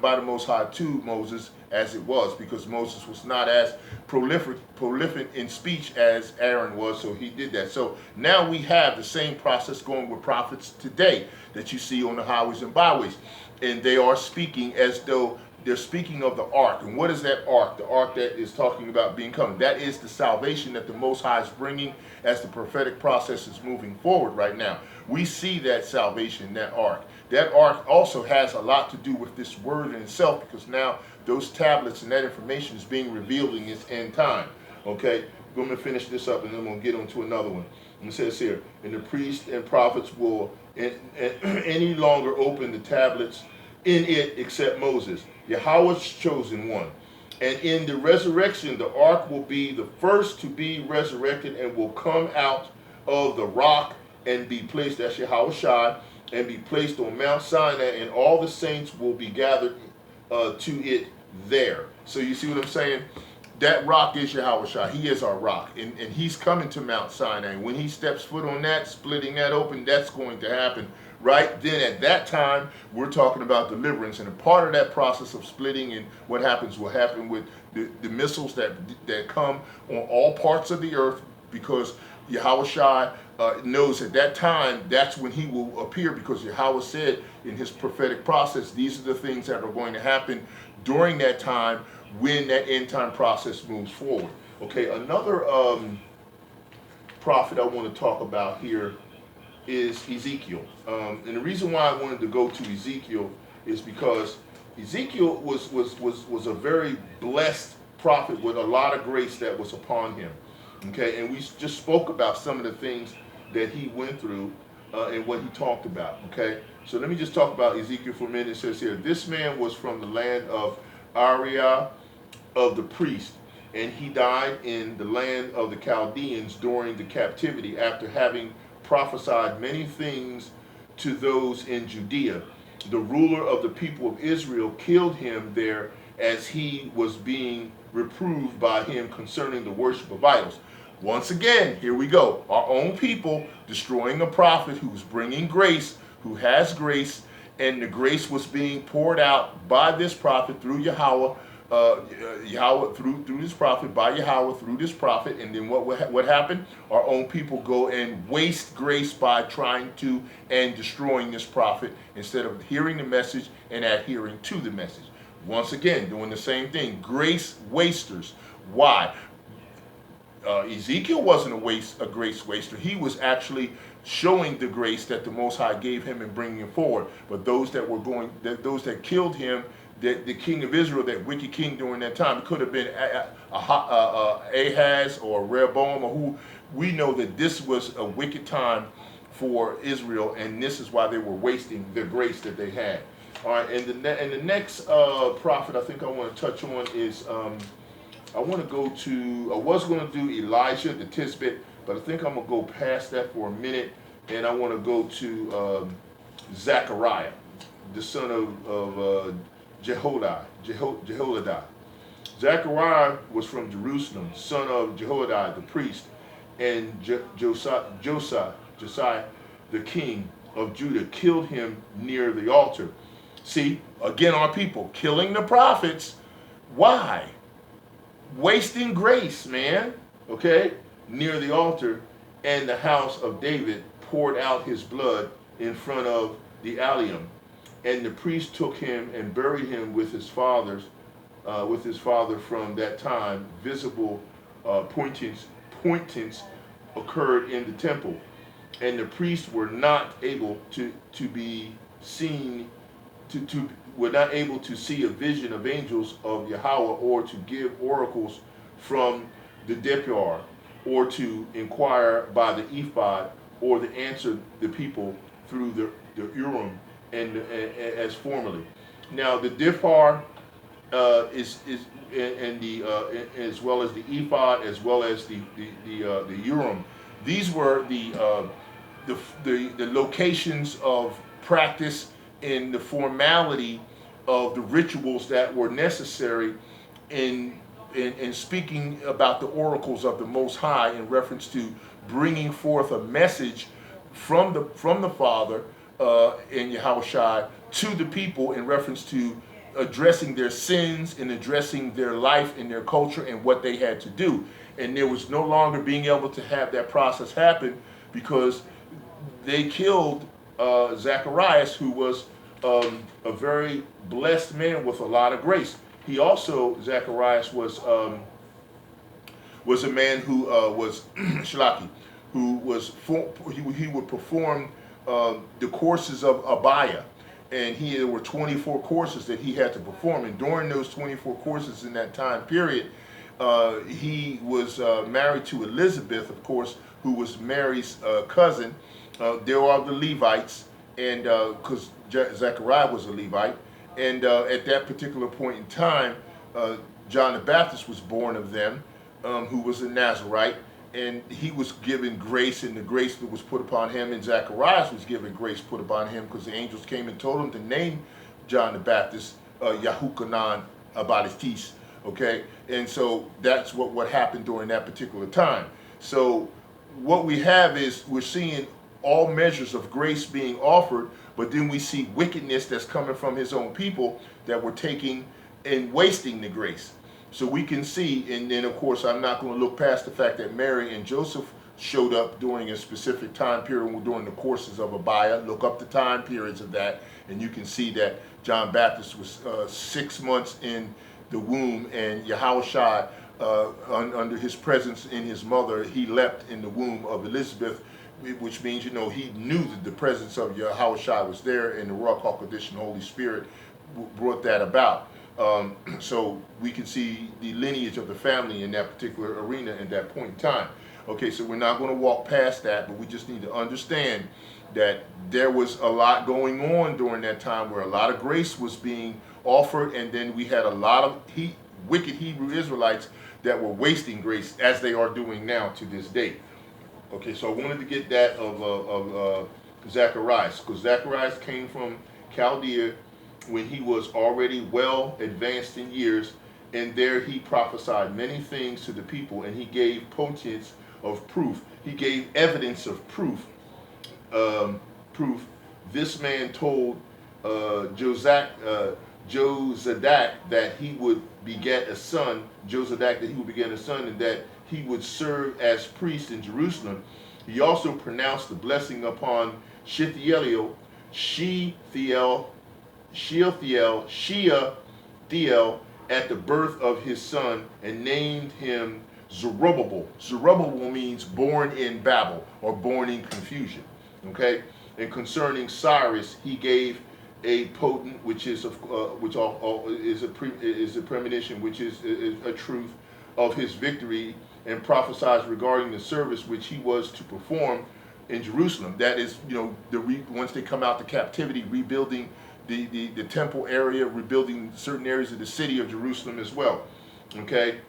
by the Most High to Moses as it was, because Moses was not as prolific in speech as Aaron was, so he did that. So now we have the same process going with prophets today that you see on the highways and byways, and they are speaking as though they're speaking of the ark. And what is that ark? The ark that is talking about being coming. That is the salvation that the Most High is bringing as the prophetic process is moving forward right now. We see that salvation, that ark. That ark also has a lot to do with this word in itself, because now those tablets and that information is being revealed in this end time. Okay, I'm going to finish this up and then I'm going to get on to another one. And it says here, and the priests and prophets will any longer open the tablets in it except Moses, Yahweh's chosen one. And in the resurrection, the ark will be the first to be resurrected and will come out of the rock and be placed, that's Yahawashi, and be placed on Mount Sinai, and all the saints will be gathered to it there. So you see what I'm saying? That rock is Yahawashi. He is our rock. And he's coming to Mount Sinai. When he steps foot on that, splitting that open, that's going to happen. Right then at that time, we're talking about deliverance. And a part of that process of splitting and what happens will happen with the missiles that come on all parts of the earth, because Yahawashi knows at that time that's when he will appear, because Yahweh said in his prophetic process, these are the things that are going to happen during that time when that end time process moves forward. Okay, another prophet I want to talk about here is Ezekiel. And the reason why I wanted to go to Ezekiel is because Ezekiel was a very blessed prophet with a lot of grace that was upon him. Okay, and we just spoke about some of the things that he went through and what he talked about. Okay, so let me just talk about Ezekiel for a minute. It says here, this man was from the land of Ariah of the priest, and he died in the land of the Chaldeans during the captivity after having prophesied many things to those in Judea. the ruler of the people of Israel, killed him there as he was being reproved by him concerning the worship of idols. Once again, here we go. Our own people destroying a prophet who's bringing grace, who has grace, and the grace was being poured out by this prophet through Yahawah, Yahawah through this prophet, by Yahawah through this prophet. And then what happened? Our own people go and waste grace by trying to and destroying this prophet instead of hearing the message and adhering to the message. Once again, doing the same thing. Grace wasters. Why? Ezekiel wasn't a grace waster. He was actually showing the grace that the Most High gave him and bringing him forward. But those that killed him, the king of Israel, that wicked king during that time, it could have been Ahaz or Rehoboam or who. We know that this was a wicked time for Israel, and this is why they were wasting the grace that they had. All right, and the next prophet I think I want to touch on is I want to go to, I was going to do Elijah the Tisbit, but I think I'm going to go past that for a minute, and I want to go to Zechariah, the son of Jehoiada. Zechariah was from Jerusalem, son of Jehoiada the priest, and Josiah, the king of Judah, killed him near the altar. See, again, our people killing the prophets. Why? Wasting grace, man. Okay? Near the altar, and the house of David poured out his blood in front of the allium. And the priest took him and buried him with his father from that time. Visible pointings occurred in the temple. And the priests were not able to be seen, were not able to see a vision of angels of Yahawah, or to give oracles from the Dephar, or to inquire by the ephod, or to answer the people through the Urim and as formerly. Now the Dephar is as well as the ephod, as well as the Urim. These were the locations of practice in the formality of the rituals that were necessary in speaking about the oracles of the Most High, in reference to bringing forth a message from the Father in Yahawashi to the people, in reference to addressing their sins and addressing their life and their culture and what they had to do. And there was no longer being able to have that process happen, because they killed Zacharias, who was a very blessed man with a lot of grace. He also, Zacharias, was a man who was Shlaki, who was he would perform the courses of Abaya, and there were 24 courses that he had to perform. And during those 24 courses in that time period, he was married to Elizabeth, of course, who was Mary's cousin. There are the Levites, and because Zechariah was a Levite, and at that particular point in time, John the Baptist was born of them, who was a Nazarite, and he was given grace, and the grace that was put upon him, and Zacharias was given grace put upon him, because the angels came and told him to name John the Baptist Yahukanan Abaditis. Okay, and so that's what happened during that particular time. So what we have is, we're seeing all measures of grace being offered, but then we see wickedness that's coming from his own people that were taking and wasting the grace. So we can see, and then of course I'm not going to look past the fact that Mary and Joseph showed up during a specific time period during the courses of Abaya. Look up the time periods of that, and you can see that John Baptist was 6 months in the womb, and Yahawashi, under his presence in his mother, he leapt in the womb of Elizabeth, which means, you know, he knew that the presence of Yahawashi was there, and the Ruach HaKodesh and Holy Spirit brought that about. So we can see the lineage of the family in that particular arena at that point in time. Okay, so we're not going to walk past that, but we just need to understand that there was a lot going on during that time, where a lot of grace was being offered, and then we had a lot of wicked Hebrew Israelites that were wasting grace, as they are doing now to this day. Okay, so I wanted to get that of Zacharias, because Zacharias came from Chaldea, when he was already well advanced in years, and there he prophesied many things to the people, and he gave potencies of proof. He gave evidence of proof. Proof. This man told Jozadak that he would beget a son. Jozadak that he would beget a son, and that he would serve as priest in Jerusalem. He also pronounced the blessing upon Shealtiel, at the birth of his son, and named him Zerubbabel. Zerubbabel means born in Babel, or born in confusion. Okay, and concerning Cyrus, he gave a potent, which is a premonition, which is a truth of his victory, and prophesies regarding the service which he was to perform in Jerusalem. That is, once they come out to captivity, rebuilding the temple area, rebuilding certain areas of the city of Jerusalem as well. Okay,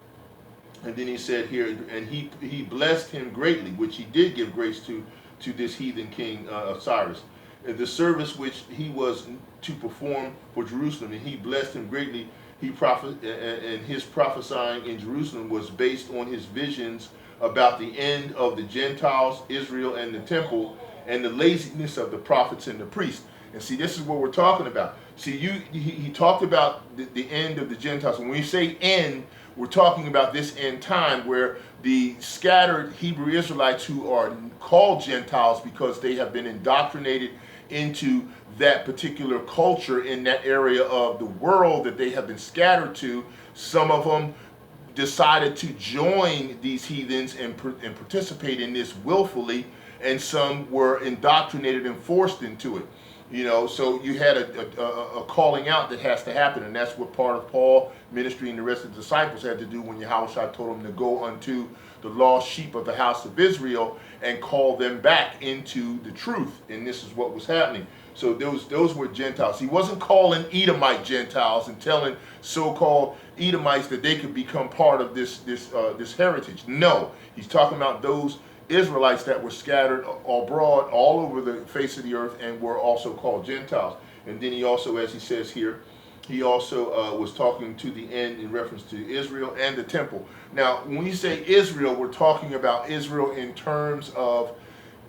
and then he said here, and he blessed him greatly, which he did give grace to this heathen king Cyrus, and the service which he was to perform for Jerusalem, and he blessed him greatly. And his prophesying in Jerusalem was based on his visions about the end of the Gentiles, Israel, and the temple, and the laziness of the prophets and the priests. And see, this is what we're talking about. See, he talked about the end of the Gentiles. When we say end, we're talking about this end time where the scattered Hebrew Israelites who are called Gentiles because they have been indoctrinated into that particular culture in that area of the world that they have been scattered to. Some of them decided to join these heathens and participate in this willfully, and some were indoctrinated and forced into it. So you had a calling out that has to happen, and that's what part of Paul's ministry and the rest of the disciples had to do when Yahushua told them to go unto the lost sheep of the house of Israel and call them back into the truth. And this is what was happening. So those were Gentiles. He wasn't calling Edomite Gentiles and telling so-called Edomites that they could become part of this heritage. No, he's talking about those Israelites that were scattered abroad all over the face of the earth and were also called Gentiles. And then he also, as he says here, he also was talking to the end in reference to Israel and the temple. Now, when we say Israel, we're talking about Israel in terms of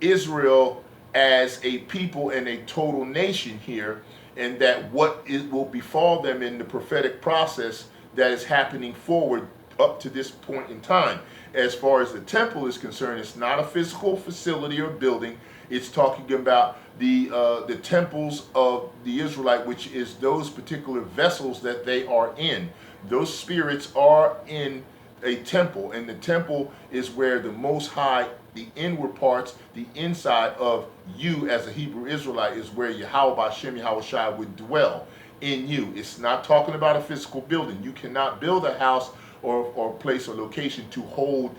Israel as a people and a total nation here, and that what will befall them in the prophetic process that is happening forward up to this point in time. As far as the temple is concerned, it's not a physical facility or building. It's talking about the temples of the Israelite, which is those particular vessels that they are in. Those spirits are in a temple, and the temple is where the Most High, the inward parts, the inside of you as a Hebrew Israelite, is where YAHAWAH BAHASHAM YAHAWASHI would dwell in you. It's not talking about a physical building. You cannot build a house or place or location to hold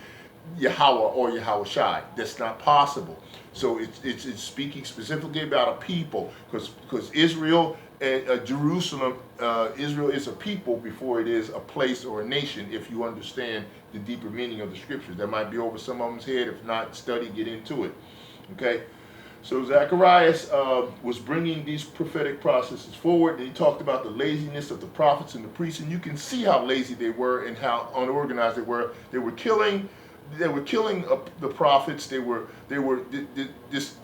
Yahweh or Yahawashi. That's not possible. So it's speaking specifically about a people, because Israel and Jerusalem, Israel is a people before it is a place or a nation, if you understand the deeper meaning of the scriptures. That might be over some of them's head. If not, study, get into it. Okay? So Zacharias was bringing these prophetic processes forward, and he talked about the laziness of the prophets and the priests, and you can see how lazy they were and how unorganized they were. They were killing the prophets. They were just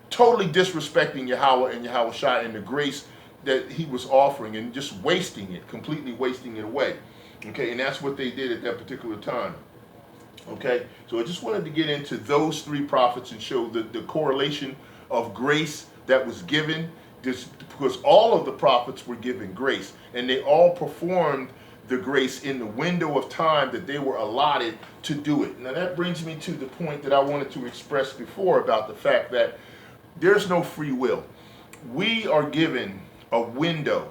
totally disrespecting Yahweh and Yahawashi and the grace that he was offering, and just wasting it, completely wasting it away. Okay, and that's what they did at that particular time. Okay, so I just wanted to get into those three prophets and show the correlation of grace that was given, because all of the prophets were given grace, and they all performed the grace in the window of time that they were allotted to do it. Now that brings me to the point that I wanted to express before about the fact that there's no free will. We are given a window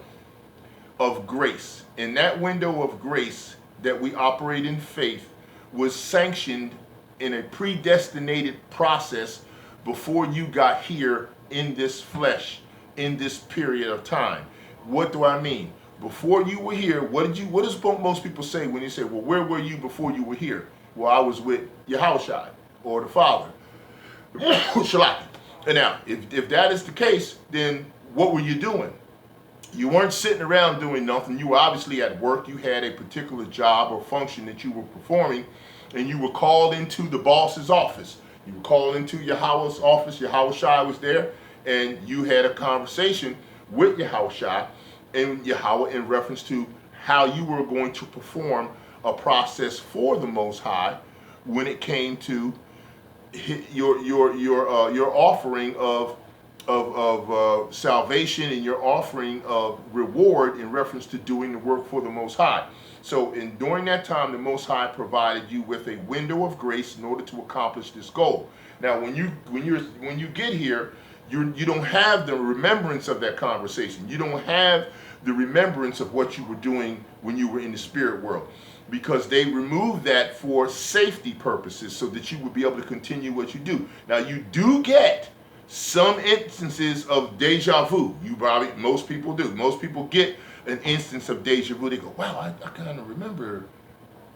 of grace, and that window of grace that we operate in faith was sanctioned in a predestinated process before you got here in this flesh, in this period of time. What do I mean? Before you were here, what does most people say when they say, well, where were you before you were here? Well, I was with Yahushua, or the Father. Shalaki. And now, if that is the case, then what were you doing? You weren't sitting around doing nothing. You were obviously at work. You had a particular job or function that you were performing, and you were called into the boss's office. You were called into Yahweh's office. Yahawashi was there, and you had a conversation with Yahawashi and Yahweh in reference to how you were going to perform a process for the Most High when it came to your offering of salvation and your offering of reward in reference to doing the work for the Most High. So during that time, the Most High provided you with a window of grace in order to accomplish this goal. Now, when you get here, you don't have the remembrance of that conversation. You don't have the remembrance of what you were doing when you were in the spirit world, because they removed that for safety purposes so that you would be able to continue what you do. Now, you do get some instances of deja vu. Most people do. Most people get an instance of deja vu. They go, wow, I kind of remember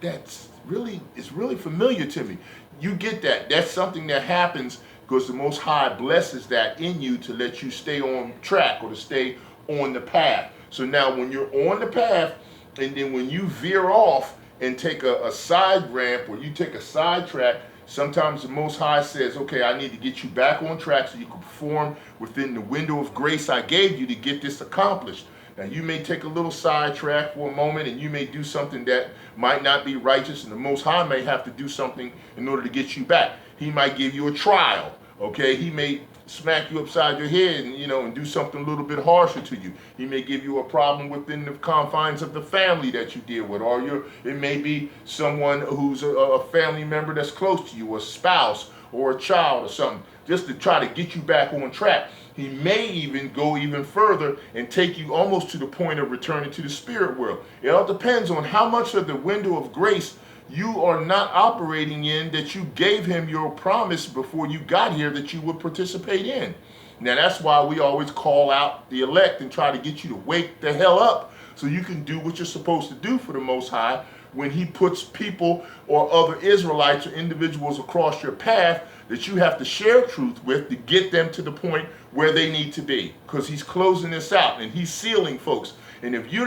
it's really familiar to me. You get that. That's something that happens because the Most High blesses that in you to let you stay on track or to stay on the path. So now when you're on the path, and then when you veer off and take a side ramp or you take a side track, sometimes the Most High says, okay, I need to get you back on track so you can perform within the window of grace I gave you to get this accomplished. Now, you may take a little sidetrack for a moment, and you may do something that might not be righteous, and the Most High may have to do something in order to get you back. He might give you a trial, okay? He may smack you upside your head and, and do something a little bit harsher to you. He may give you a problem within the confines of the family that you deal with, or it may be someone who's a family member that's close to you, a spouse or a child or something, just to try to get you back on track. He may even go even further and take you almost to the point of returning to the spirit world. It all depends on how much of the window of grace you are not operating in that you gave him your promise before you got here that you would participate in. Now, that's why we always call out the elect and try to get you to wake the hell up so you can do what you're supposed to do for the Most High when he puts people or other Israelites or individuals across your path that you have to share truth with to get them to the point where they need to be, because he's closing this out and he's sealing folks. And if you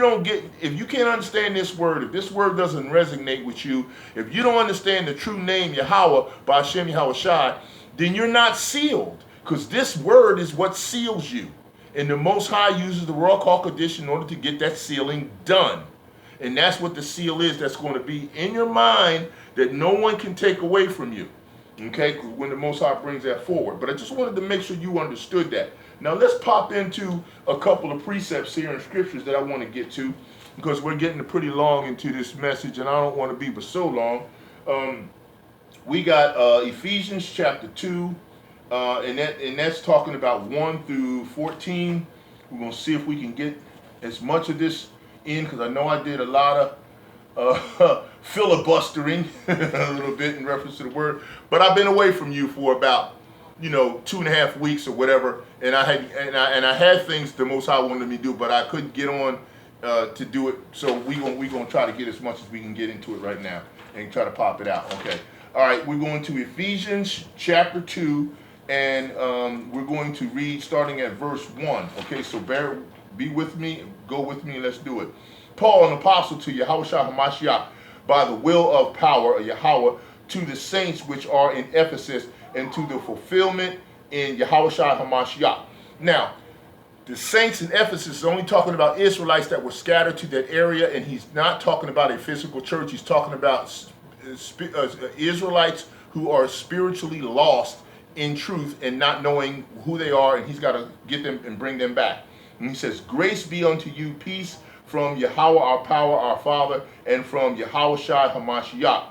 can't understand this word, if this word doesn't resonate with you, if you don't understand the true name YAHAWAH BAHASHAM YAHAWASHI, then you're not sealed, because this word is what seals you. And the Most High uses the Royal Call Condition in order to get that sealing done. And that's what the seal is that's going to be in your mind that no one can take away from you. Okay, when the Most High brings that forward. But I just wanted to make sure you understood that. Now let's pop into a couple of precepts here in scriptures that I want to get to, because we're getting pretty long into this message and I don't want to be but so long. We got Ephesians chapter 2, and that's talking about 1 through 14. We're going to see if we can get as much of this in, because I know I did a lot of filibustering a little bit in reference to the word, but I've been away from you for about 2.5 weeks or whatever, and I had things the Most High wanted me to do, but I couldn't get on to do it. So we gonna try to get as much as we can get into it right now and try to pop it out. Okay, all right. We're going to Ephesians chapter 2, and we're going to read starting at verse 1. Okay, so be with me, go with me, and let's do it. Paul, an apostle to Yahawashi HaMashiach, by the will of power of Yahweh, to the saints which are in Ephesus, and to the fulfillment in Yahawashi HaMashiach. Now, the saints in Ephesus is only talking about Israelites that were scattered to that area, and he's not talking about a physical church. He's talking about Israelites who are spiritually lost in truth and not knowing who they are, and he's got to get them and bring them back. And he says, grace be unto you, peace from Yahweh our power, our Father, and from Yahawashi HaMashiach.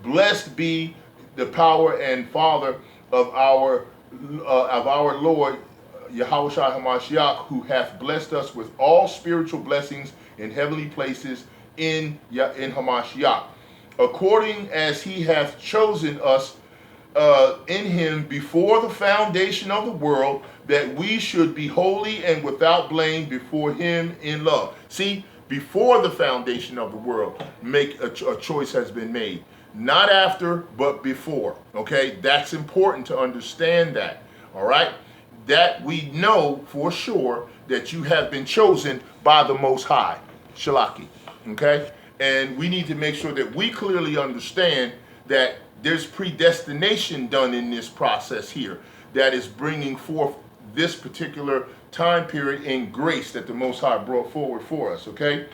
Blessed be the power and Father of our Lord Yahawashi HaMashiach, who hath blessed us with all spiritual blessings in heavenly places in Hamashiach, according as he hath chosen us in him before the foundation of the world, that we should be holy and without blame before him in love. See, before the foundation of the world, a choice has been made. Not after, but before. Okay, that's important to understand that. All right, that we know for sure that you have been chosen by the Most High, Shalaki, okay? And we need to make sure that we clearly understand that there's predestination done in this process here that is bringing forth this particular time period in grace that the Most High brought forward for us, okay?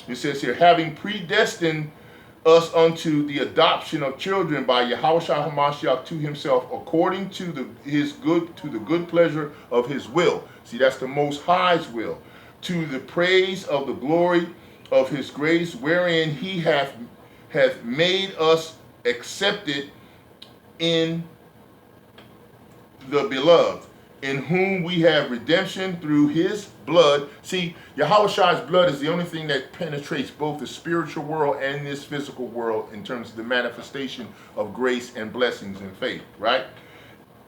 It says here, having predestined us unto the adoption of children by Yahawashi HaMashiach to himself, according to the good pleasure of his will. See, that's the Most High's will. To the praise of the glory of his grace, wherein he hath made us accepted in the beloved, in whom we have redemption through his blood. See, Yahawashi's blood is the only thing that penetrates both the spiritual world and this physical world in terms of the manifestation of grace and blessings and faith, right?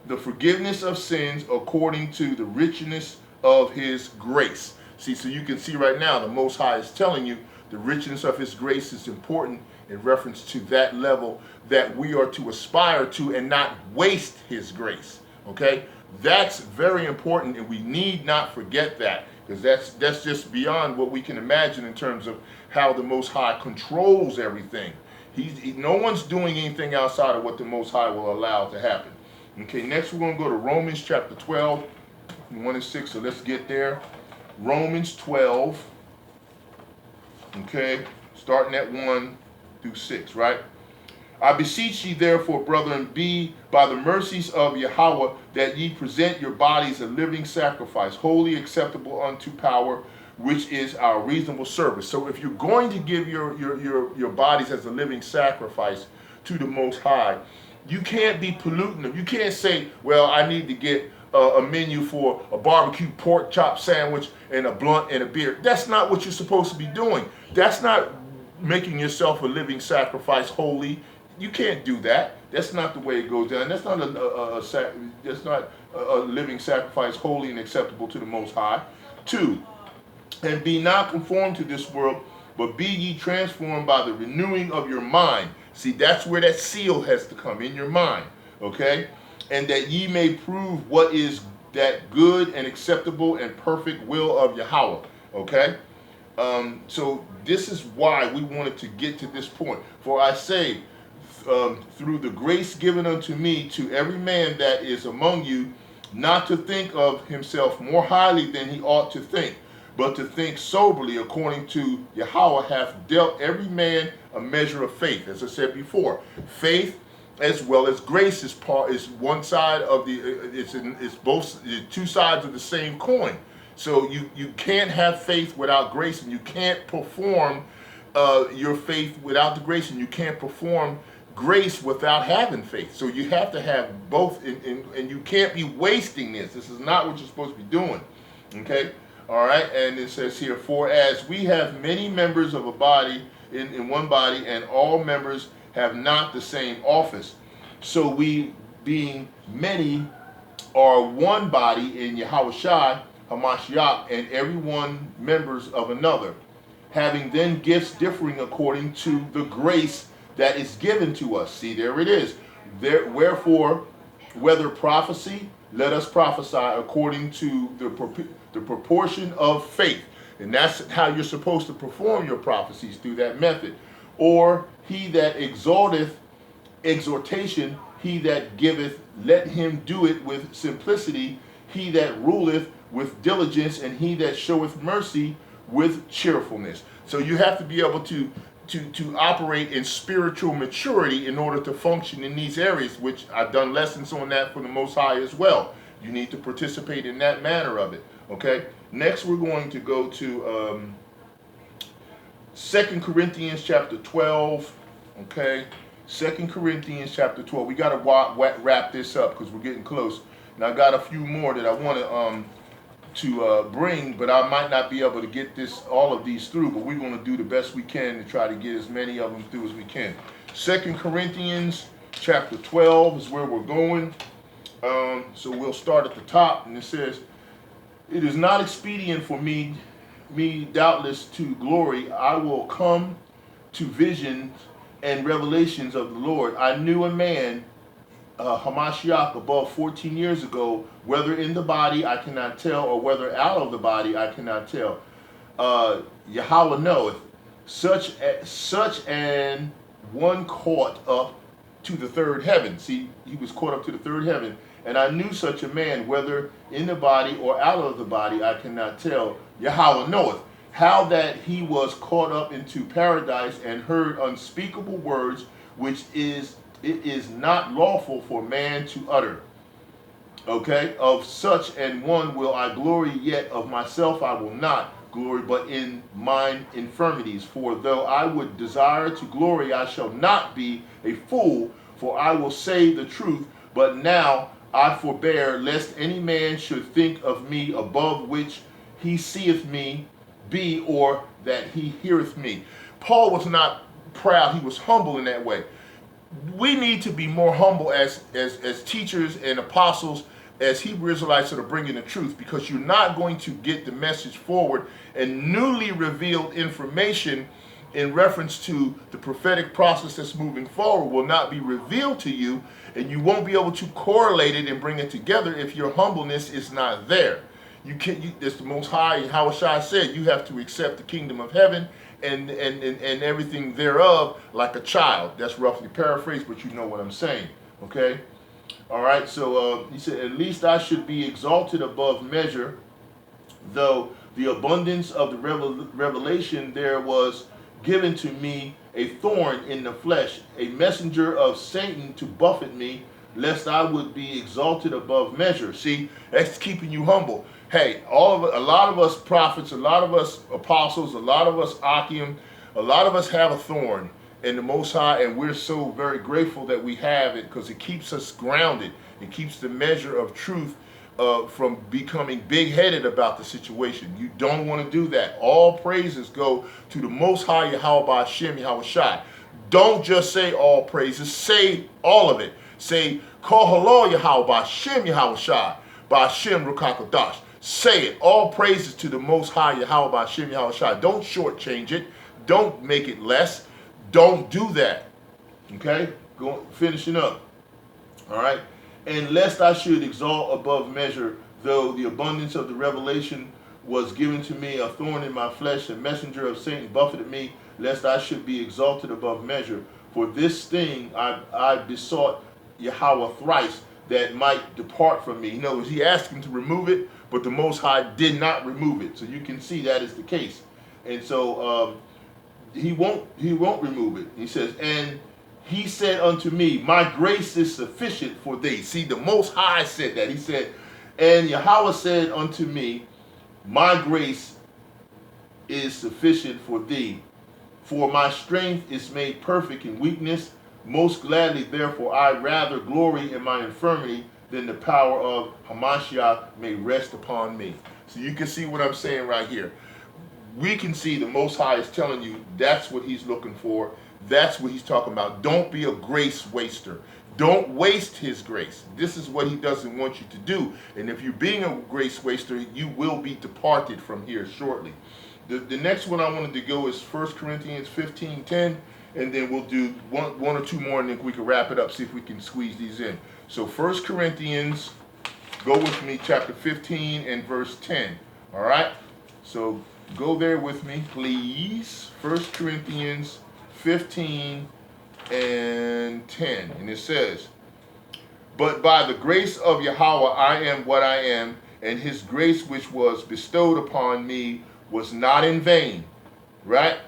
The forgiveness of sins according to the richness of his grace. See, so you can see right now the Most High is telling you the richness of his grace is important in reference to that level that we are to aspire to and not waste his grace, okay? That's very important, and we need not forget that, because that's just beyond what we can imagine in terms of how the Most High controls everything. No one's doing anything outside of what the Most High will allow to happen. Okay, next we're going to go to Romans chapter 12, 1 and 6, so let's get there. Romans 12, okay, starting at 1 through 6, right? I beseech ye therefore, brethren, be by the mercies of Yahawah, that ye present your bodies a living sacrifice, wholly acceptable unto power, which is our reasonable service. So if you're going to give your bodies as a living sacrifice to the Most High, you can't be polluting them. You can't say, well, I need to get a menu for a barbecue pork chop sandwich and a blunt and a beer. That's not what you're supposed to be doing. That's not making yourself a living sacrifice holy. You can't do that. That's not the way it goes down. That's not a living sacrifice holy and acceptable to the Most High. 2, and be not conformed to this world, but be ye transformed by the renewing of your mind. See, that's where that seal has to come, in your mind, okay? And that ye may prove what is that good and acceptable and perfect will of Yahawah, okay? So this is why we wanted to get to this point. For I say, through the grace given unto me, to every man that is among you, not to think of himself more highly than he ought to think, but to think soberly, according to Yahawah hath dealt every man a measure of faith. As I said before, faith as well as grace is one side of the, it's both two sides of the same coin. So you can't have faith without grace, and you can't perform your faith without the grace, and you can't perform grace without having faith. So you have to have both, and you can't be wasting this. This is not what you're supposed to be doing, okay? All right, and it says here, for as we have many members of a body, in one body, and all members have not the same office, so we, being many, are one body in Yahawashi HaMashiach, and every one members of another, having then gifts differing according to the grace that is given to us. See, there it is. Wherefore, whether prophecy, let us prophesy according to the proportion of faith. And that's how you're supposed to perform your prophecies, through that method. Or he that exalteth, exhortation, he that giveth, let him do it with simplicity, he that ruleth with diligence, and he that showeth mercy with cheerfulness. So you have to be able to operate in spiritual maturity in order to function in these areas, which I've done lessons on that for the Most High as well. You need to participate in that manner of it, okay? Next, we're going to go to 2 Corinthians chapter 12, okay? 2 Corinthians chapter 12. We got to wrap this up because we're getting close. And I got a few more that I want to bring, but I might not be able to get all of these through, but we're going to do the best we can to try to get as many of them through as we can. 2 Corinthians chapter 12 is where we're going. So we'll start at the top, and it says, it is not expedient for me doubtless to glory. I will come to visions and revelations of the Lord. I knew a man Hamashiach above 14 years ago, whether in the body I cannot tell, or whether out of the body I cannot tell. Yahweh knoweth, such an one caught up to the third heaven. See, he was caught up to the third heaven. And I knew such a man, whether in the body or out of the body, I cannot tell. Yahweh knoweth, how that he was caught up into paradise and heard unspeakable words, which it is not lawful for man to utter. Okay, of such an one will I glory, yet of myself I will not glory, but in mine infirmities. For though I would desire to glory, I shall not be a fool, for I will say the truth. But now I forbear, lest any man should think of me above which he seeth me be, or that he heareth me. Paul was not proud, he was humble in that way. We need to be more humble as teachers and apostles, as Hebrew Israelites that are bringing the truth, because you're not going to get the message forward, and newly revealed information in reference to the prophetic process that's moving forward will not be revealed to you, and you won't be able to correlate it and bring it together if your humbleness is not there. You can't. It's the Most High. Yahawashi said you have to accept the kingdom of heaven and everything thereof like a child. That's roughly paraphrased, but you know what I'm saying. Okay. All right. So he said, at least I should be exalted above measure, though the abundance of the revelation there was given to me a thorn in the flesh, a messenger of Satan to buffet me, lest I would be exalted above measure. See, that's keeping you humble. Hey, a lot of us prophets, a lot of us apostles, a lot of us Akim, a lot of us have a thorn in the Most High, and we're so very grateful that we have it, because it keeps us grounded. It keeps the measure of truth from becoming big-headed about the situation. You don't want to do that. All praises go to the Most High YAHAWAH BAHASHAM YAHAWASHI. Don't just say all praises. Say all of it. Say, Kol Halal YAHAWAH BAHASHAM YAHAWASHI BAHASHAM Rukakodash. Say it. All praises to the Most High YAHAWAH BAHASHAM YAHAWASHI. Don't shortchange it. Don't make it less. Don't do that. Okay? Finishing up. All right? And lest I should exalt above measure, though the abundance of the revelation was given to me, a thorn in my flesh, a messenger of Satan buffeted me, lest I should be exalted above measure. For this thing I besought Yahweh thrice, that might depart from me. You know, he asked him to remove it, but the Most High did not remove it. So you can see that is the case. And so he won't remove it. He says, and he said unto me, my grace is sufficient for thee. See, the Most High said that. He said, and Yahweh said unto me, my grace is sufficient for thee, for my strength is made perfect in weakness. Most gladly, therefore, I rather glory in my infirmity, than the power of Hamashiach may rest upon me. So you can see what I'm saying right here. We can see the Most High is telling you that's what he's looking for. That's what he's talking about. Don't be a grace waster. Don't waste his grace. This is what he doesn't want you to do. And if you're being a grace waster, you will be departed from here shortly. The next one I wanted to go is 1 Corinthians 15:10, and then we'll do one or two more, and then we can wrap it up, see if we can squeeze these in. So 1 Corinthians, go with me, chapter 15 and verse 10. All right? So go there with me, please. 1 Corinthians 15 and 10. And it says, but by the grace of Yahweh I am what I am, and his grace which was bestowed upon me was not in vain, right?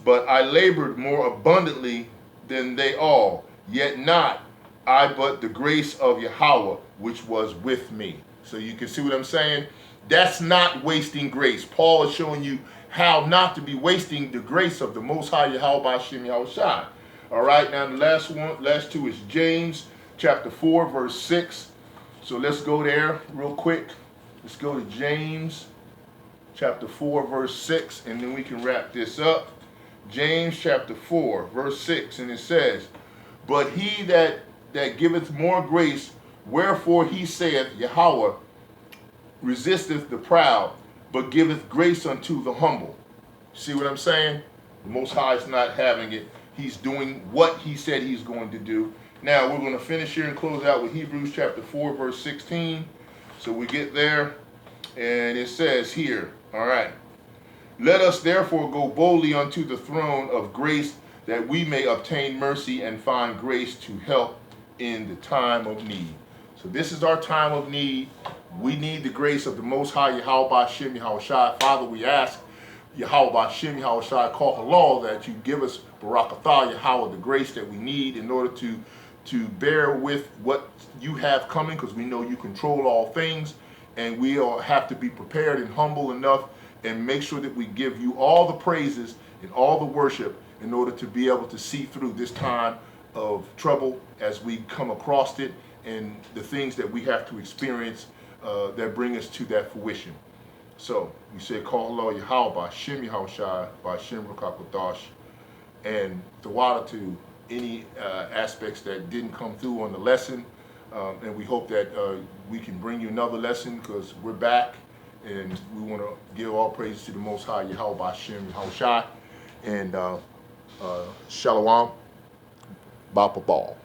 But I labored more abundantly than they all, yet not I, but the grace of Yahweh which was with me. So you can see what I'm saying? That's not wasting grace. Paul is showing you how not to be wasting the grace of the Most High YAHAWAH BAHASHAM YAHAWASHI. All right, now the last two is James chapter 4 verse 6. So let's go there real quick. Let's go to James chapter 4 verse 6, and then we can wrap this up. James chapter 4 verse 6, and it says, but he that giveth more grace, wherefore he saith, Yahweh resisteth the proud, but giveth grace unto the humble. See what I'm saying? The Most High is not having it. he's doing what he said he's going to do. Now we're going to finish here and close out with Hebrews chapter 4 verse 16. So we get there, and it says here, all right, let us therefore go boldly unto the throne of grace, that we may obtain mercy and find grace to help in the time of need. So this is our time of need. We need the grace of the Most High Yahawah Bahashem Yahawashi. Father, we ask Yahawah Bahashem Yahawashi, call halal, that you give us Barakatah Yahawah, the grace that we need in order to bear with what you have coming, because we know you control all things, and we all have to be prepared and humble enough and make sure that we give you all the praises and all the worship in order to be able to see through this time of trouble as we come across it, and the things that we have to experience that bring us to that fruition. So we say, call Allah Yahawah Bahashem Yahawashi, Bahashem Rakakodash, and the water to any aspects that didn't come through on the lesson. And we hope that we can bring you another lesson, because we're back, and we want to give all praises to the Most High Yahawah Bahashem Yahawashi, and Shalom, Bapa Ball.